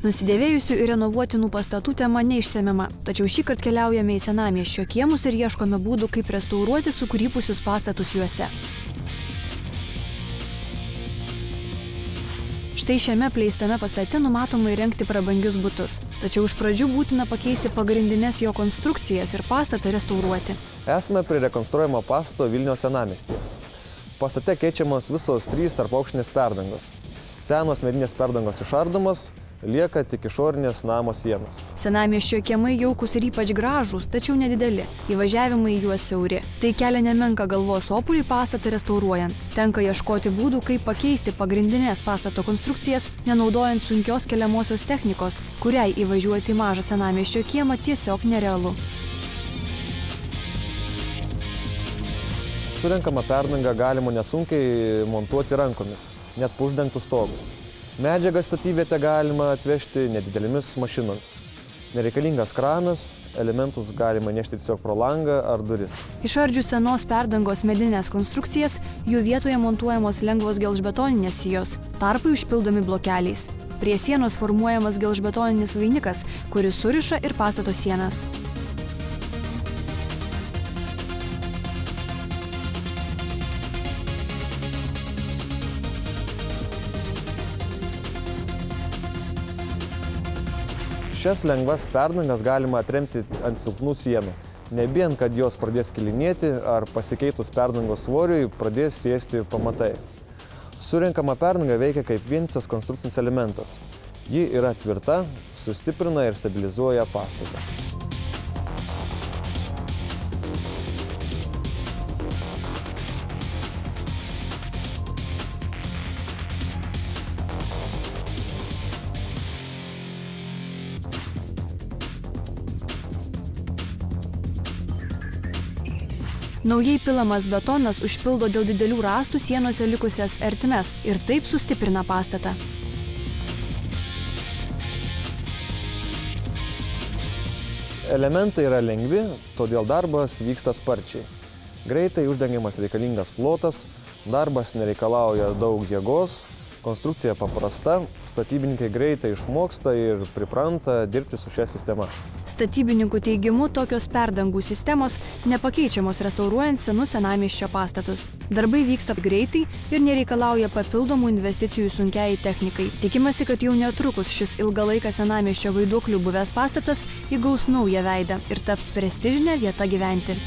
Nusidėvėjusių ir renovuotinų pastatų tema neišsemiama, tačiau šįkart keliaujame į senamiesčio kiemus ir ieškome būdų, kaip restauruoti sukrypusius pastatus juose. Štai šiame apleistame pastate numatoma įrengti prabangius butus, tačiau iš pradžių būtina pakeisti pagrindinės jo konstrukcijas ir pastatą restauruoti. Esame prie rekonstruojamo pastato Vilniaus senamiestyje. Pastate keičiamos visos 3 tarpaukštinės perdangos. Senos medinės perdangos išardomos, lieka tik išorinės namo sienos. Senamiesčio kiemai jaukūs ir ypač gražūs, tačiau nedideli. Įvažiavimai į juos siauri. Tai kelia nemenką galvos opulį pastatą restauruojant. Tenka ieškoti būdų, kaip pakeisti pagrindinės pastato konstrukcijas, nenaudojant sunkios keliamosios technikos, kuriai įvažiuoti į mažą senamiesčio kiemą tiesiog nerealu. Surenkamą perdangą galima nesunkiai montuoti rankomis, net po uždengtų stogų. Medžiagą statybvietę galima atvežti nedidelėmis mašinomis. Nereikalingas kranas, elementus galima nešti tiesiog pro langą ar duris. Išardžius senos perdangos medinės konstrukcijas, jų vietoje montuojamos lengvos gelžbetoninės sijos, tarpai užpildomi blokeliais. Prie sienos formuojamas gelžbetoninis vainikas, kuris suriša ir pastato sienas. Šias lengvas perdangas galima atremti ant silpnų sienų, nebijant, kad jos pradės kilinėti ar pasikeitus perdangos svoriui pradės sėsti pamatai. Surenkama perdanga veikia kaip vientisas konstrukcinis elementas. Ji yra tvirta, sustiprina ir stabilizuoja pastatą. Naujai pilamas betonas užpildo dėl didelių rąstų sienose likusias ertmes ir taip sustiprina pastatą. Elementai yra lengvi, todėl darbas vyksta sparčiai. Greitai uždengiamas reikalingas plotas, darbas nereikalauja daug jėgos, konstrukcija paprasta, statybininkai greitai išmoksta ir pripranta dirbti su šia sistema. Statybininkų teigimu, tokios perdangų sistemos nepakeičiamos restauruojant senus senamiesčio pastatus. Darbai vyksta greitai ir nereikalauja papildomų investicijų sunkiai technikai. Tikimasi, kad jau netrukus šis ilgą laiką senamiesčio vaiduoklių buvęs pastatas įgaus naują veidą ir taps prestižinė vieta gyventi.